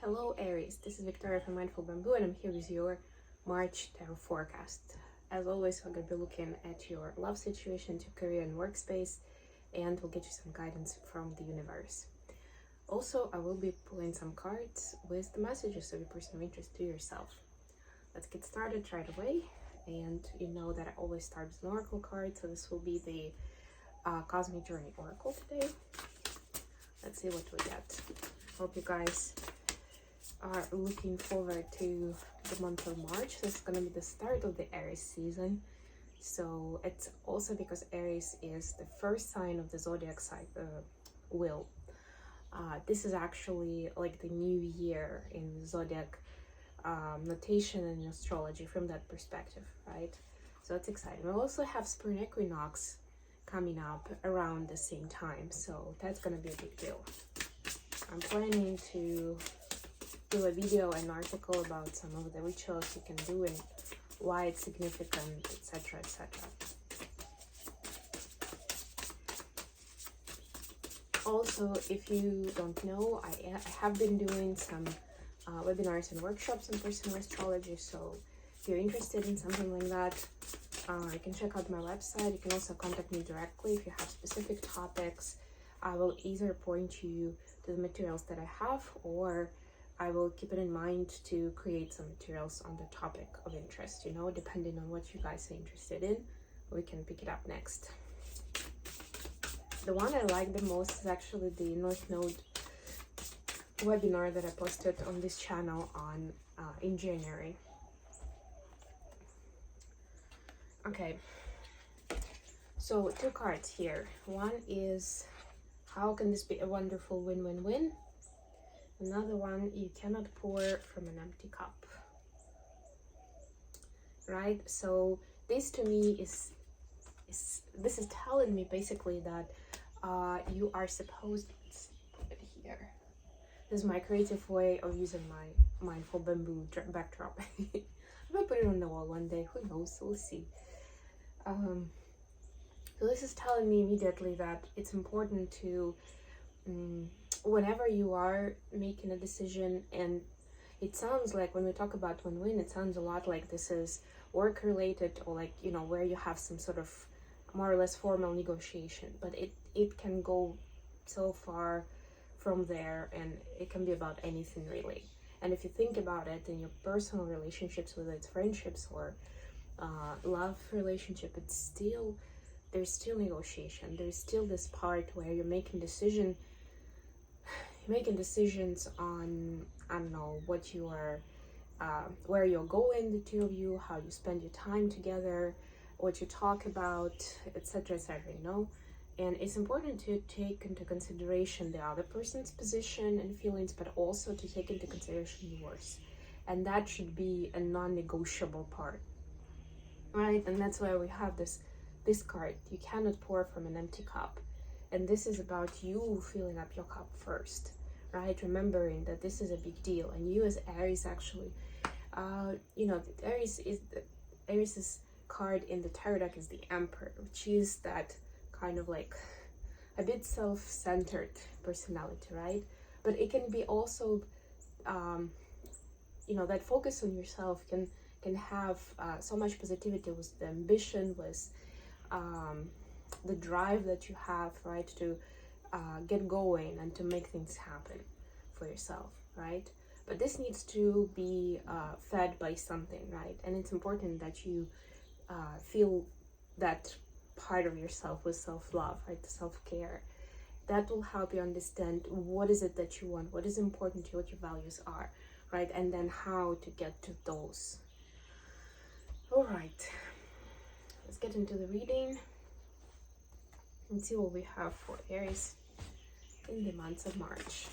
Hello Aries, this is Victoria from Mindful Bamboo and I'm here with your March tarot forecast. As always, we're going to be looking at your love situation, to career and workspace, and we'll get you some guidance from the universe. Also, I will be pulling some cards with the messages of your person of interest to yourself. Let's get started right away. And you know that I always start with an oracle card, so this will be the Cosmic Journey Oracle today. Let's see what we get. Hope you guys are looking forward to the month of March. This is going to be the start of the Aries season. So it's also because Aries is the first sign of the zodiac sign wheel. This is actually like the new year in zodiac notation and astrology from that perspective, right? So it's exciting. We also have spring equinox coming up around the same time, so that's going to be a big deal. I'm planning to do a video and article about some of the rituals you can do and why it's significant, etc., etc. Also, if you don't know, I have been doing some webinars and workshops on personal astrology, so if you're interested in something like that, you can check out my website. You can also contact me directly if you have specific topics. I will either point you to the materials that I have, or I will keep it in mind to create some materials on the topic of interest, you know, depending on what you guys are interested in. We can pick it up next. The one I like the most is actually the North Node webinar that I posted on this channel on in January. Okay, so two cards here. One is, how can this be a wonderful win-win-win? Another one, you cannot pour from an empty cup. Right? So this to me is this is telling me basically that you are supposed to put it here. This is my creative way of using my Mindful Bamboo backdrop. I might put it on the wall one day, who knows, we'll see. So this is telling me immediately that it's important to whenever you are making a decision, and it sounds like when we talk about win-win, it sounds a lot like this is work related, or like, you know, where you have some sort of more or less formal negotiation, but it can go so far from there, and it can be about anything really. And if you think about it in your personal relationships, whether it's friendships or love relationship, it's still, there's still negotiation. There's still this part where you're making decisions on, I don't know, what you are, where you're going, the two of you, how you spend your time together, what you talk about, etc., etc., you know. And it's important to take into consideration the other person's position and feelings, but also to take into consideration yours. And that should be a non-negotiable part, right? And that's why we have this card. You cannot pour from an empty cup. And this is about you filling up your cup first, right? Remembering that this is a big deal. And you as Aries actually, you know, Aries' card in the tarot deck is the Emperor, which is that kind of like a bit self-centered personality, right? But it can be also, you know, that focus on yourself can have so much positivity with the ambition, with the drive that you have, right, to get going and to make things happen for yourself, right? But this needs to be fed by something, right? And it's important that you feel that part of yourself with self-love, right? Self-care. That will help you understand what is it that you want, what is important to you, what your values are, right? And then how to get to those. All right, let's get into the reading and see what we have for Aries in the month of March.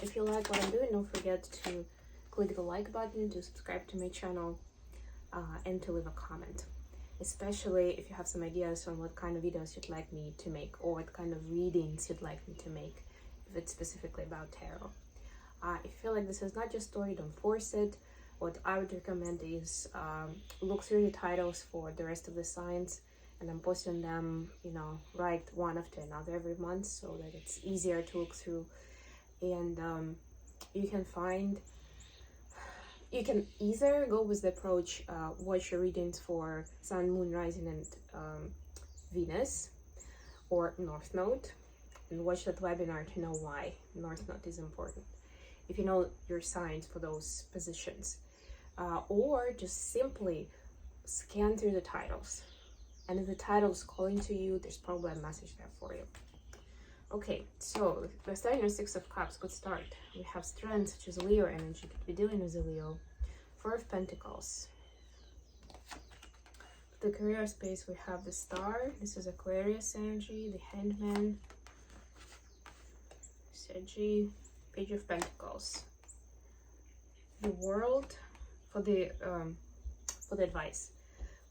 If you like what I'm doing, don't forget to click the like button, to subscribe to my channel, and to leave a comment. Especially if you have some ideas on what kind of videos you'd like me to make, or what kind of readings you'd like me to make, if it's specifically about tarot. If you feel like this is not your story, don't force it. What I would recommend is look through the titles for the rest of the signs and I'm posting them, right one after another every month so that it's easier to look through. And you can either go with the approach, watch your readings for Sun, Moon, Rising, and Venus, or North Node, and watch that webinar to know why North Node is important, if you know your signs for those positions. Or just simply scan through the titles. And if the title is calling to you, there's probably a message there for you. Okay, so we're starting with Six of Cups. Good start. We have Strength, which is Leo energy. Could be dealing with a Leo. Four of Pentacles. The career space, we have the Star. This is Aquarius energy. The Hangman. Sagi. Page of Pentacles. The World. For the advice,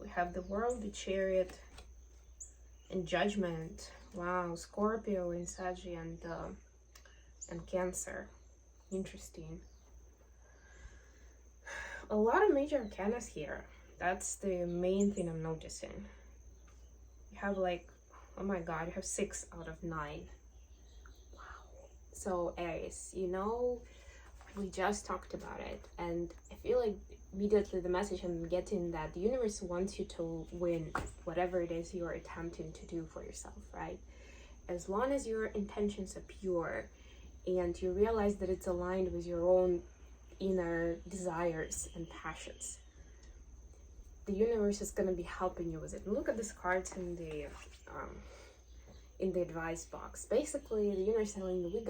we have the World, the Chariot, and Judgment. Wow, Scorpio in Sagi and Cancer. Interesting. A lot of major arcanas here. That's the main thing I'm noticing. You have like, oh my god, you have 6 out of 9. Wow. So Aries, we just talked about it, and I feel like immediately the message I'm getting that the universe wants you to win whatever it is you're attempting to do for yourself, right? As long as your intentions are pure and you realize that it's aligned with your own inner desires and passions, the universe is going to be helping you with it. And look at these cards in the advice box. Basically, the universe is telling you, we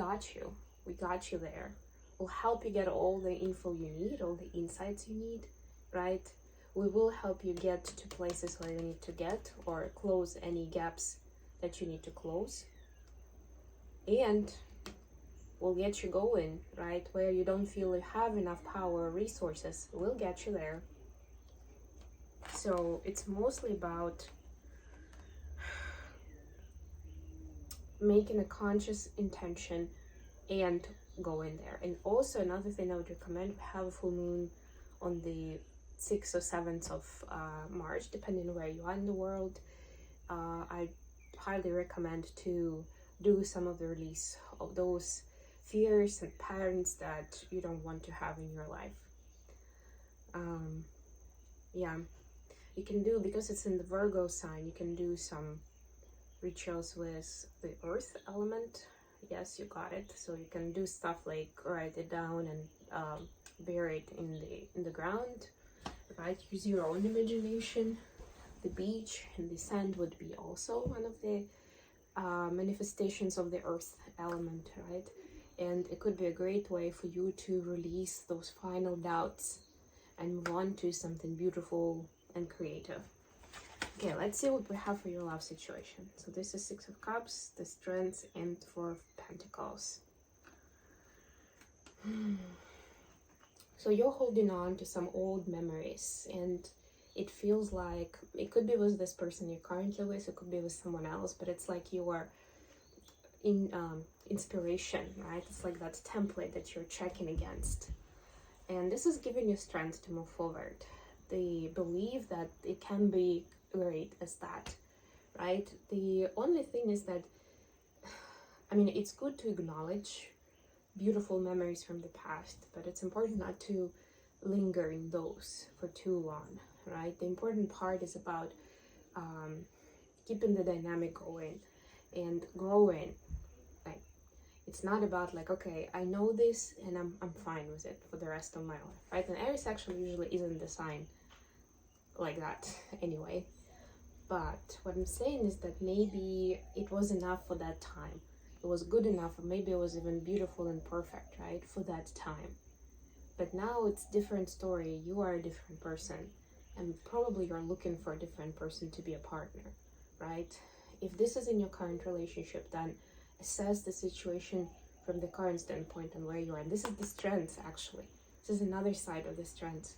got you there. We'll help you get all the info you need, all the insights you need, right? We will help you get to places where you need to get, or close any gaps that you need to close. And we'll get you going, right? Where you don't feel you have enough power or resources, we'll get you there. So it's mostly about making a conscious intention and go in there. And also another thing I would recommend, we have a full moon on the 6th or 7th of March, depending on where you are in the world. I highly recommend to do some of the release of those fears and patterns that you don't want to have in your life. Yeah, you can do, because it's in the Virgo sign, you can do some rituals with the earth element. Yes, you got it. So you can do stuff like write it down and bury it in the ground, right? Use your own imagination. The beach and the sand would be also one of the manifestations of the earth element, right? And it could be a great way for you to release those final doubts and move on to something beautiful and creative. Okay, let's see what we have for your love situation. So this is 6 of Cups, the Strength, and 4 of Pentacles. So you're holding on to some old memories, and it feels like it could be with this person you're currently with, it could be with someone else, but it's like you are in inspiration, right? It's like that template that you're checking against. And this is giving you strength to move forward. The belief that it can be great as that, right? The only thing is that, I mean, it's good to acknowledge beautiful memories from the past, but it's important not to linger in those for too long, right? The important part is about keeping the dynamic going and growing. Like, it's not about like, okay, I know this and I'm fine with it for the rest of my life, right? And Aries actually usually isn't the sign like that anyway. But what I'm saying is that maybe it was enough for that time. It was good enough, or maybe it was even beautiful and perfect, right, for that time. But now it's a different story. You are a different person, and probably you're looking for a different person to be a partner, right? If this is in your current relationship, then assess the situation from the current standpoint and where you are. And this is the strength, actually. This is another side of the strength.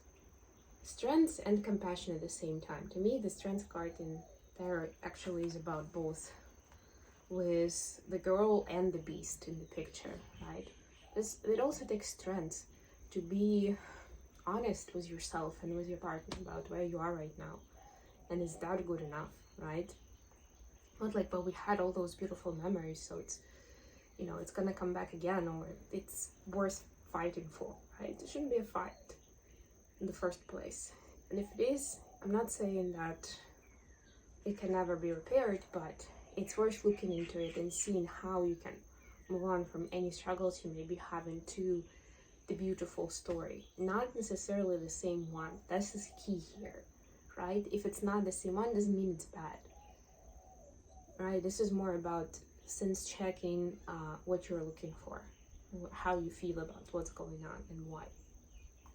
Strength and compassion at the same time. To me, the strength card in tarot actually is about both, with the girl and the beast in the picture, right? It also takes strength to be honest with yourself and with your partner about where you are right now. And is that good enough? right? Not like, but we had all those beautiful memories, so it's, you know, it's gonna come back again, or it's worth fighting for, right? It shouldn't be a fight in the first place. And if it is, I'm not saying that it can never be repaired, but it's worth looking into it and seeing how you can move on from any struggles you may be having to the beautiful story. Not necessarily the same one. That's the key here, right? If it's not the same one, doesn't mean it's bad, right? This is more about sense checking what you're looking for, how you feel about what's going on and why.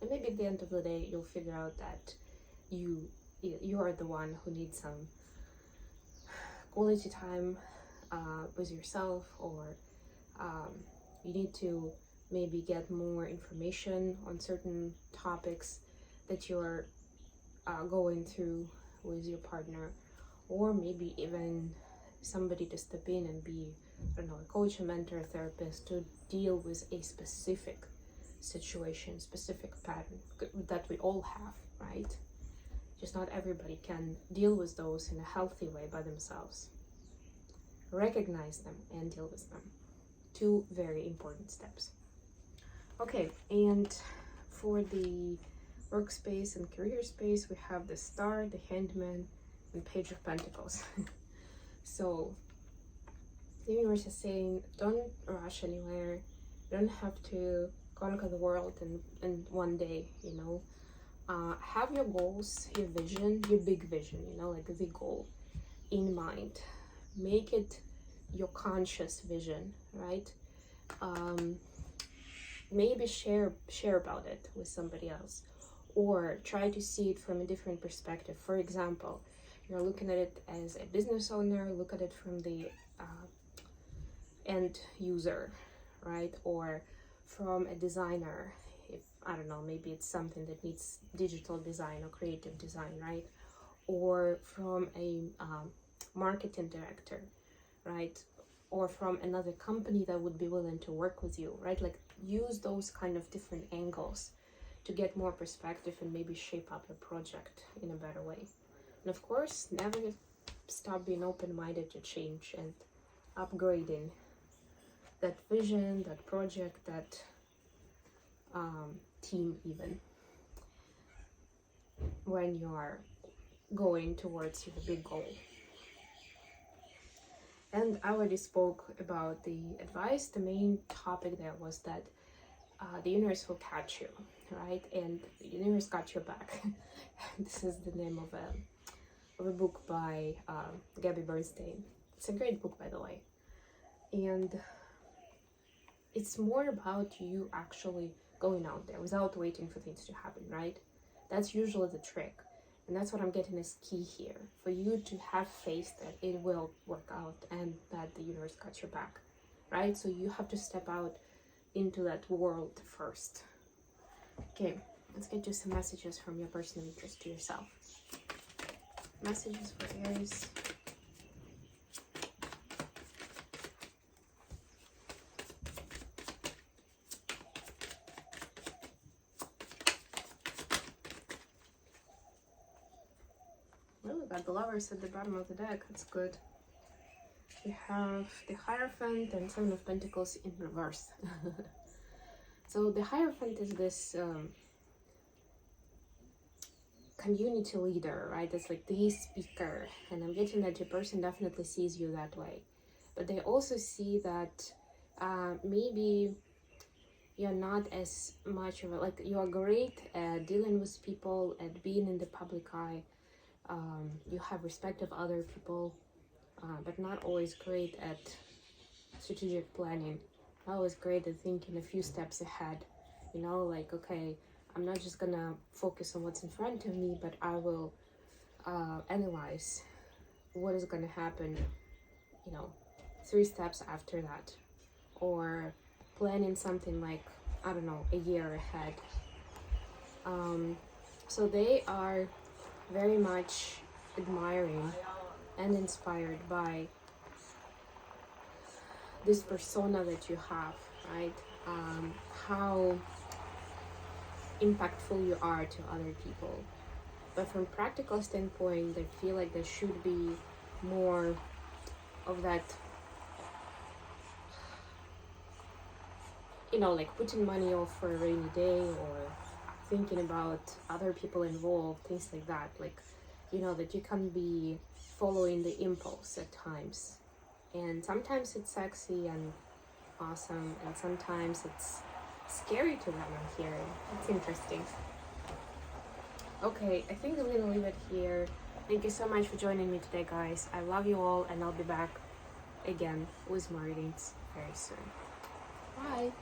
And maybe at the end of the day, you'll figure out that you are the one who needs some quality time with yourself, or you need to maybe get more information on certain topics that you're going through with your partner, or maybe even somebody to step in and be, I don't know, a coach, a mentor, a therapist to deal with a specific situation, specific pattern that we all have, right? Just not everybody can deal with those in a healthy way by themselves. Recognize them and deal with them. 2 very important steps. Okay, and for the workspace and career space, we have the Star, the Handman, and Page of Pentacles. So the universe is saying, don't rush anywhere. You don't have to conquer the world in one day, you know. Have your goals, your vision, your big vision, you know, like the goal in mind. Make it your conscious vision, right? Maybe share about it with somebody else, or try to see it from a different perspective. For example, you're looking at it as a business owner, look at it from the end user, right? Or from a designer, if, I don't know, maybe it's something that needs digital design or creative design, right? Or from a marketing director, right? Or from another company that would be willing to work with you, right? Like, use those kind of different angles to get more perspective and maybe shape up your project in a better way. And of course, never stop being open-minded to change and upgrading that vision, that project, that team, even when you are going towards your big goal. And I already spoke about the advice. The main topic there was that the universe will catch you, right? And the universe got your back. This is the name of a book by Gabby Bernstein. It's a great book, by the way. And it's more about you actually going out there without waiting for things to happen, right? That's usually the trick. And that's what I'm getting is key here. For you to have faith that it will work out and that the universe got your back, right? So you have to step out into that world first. Okay, let's get you some messages from your personal interest to yourself. Messages for Aries. Well, we got the Lovers at the bottom of the deck. That's good. We have the Hierophant and 7 of Pentacles in reverse. So the Hierophant is this community leader, right? It's like the speaker, and I'm getting that your person definitely sees you that way, but they also see that maybe you're not as much of a, like, you are great at dealing with people, at being in the public eye. You have respect of other people, but not always great at strategic planning. Not always great at thinking a few steps ahead, you know, like, okay, I'm not just gonna focus on what's in front of me, but I will analyze what is gonna happen, you know, 3 steps after that, or planning something like, I don't know, a year ahead. So they are very much admiring and inspired by this persona that you have, right? How impactful you are to other people. But from practical standpoint, they feel like there should be more of that, you know, like putting money off for a rainy day, or thinking about other people involved, things like that. Like, you know, that you can be following the impulse at times. And sometimes it's sexy and awesome, and sometimes it's scary to them, I'm hearing. It's interesting. Okay, I think I'm gonna leave it here. Thank you so much for joining me today, guys. I love you all, and I'll be back again with more readings very soon. Bye!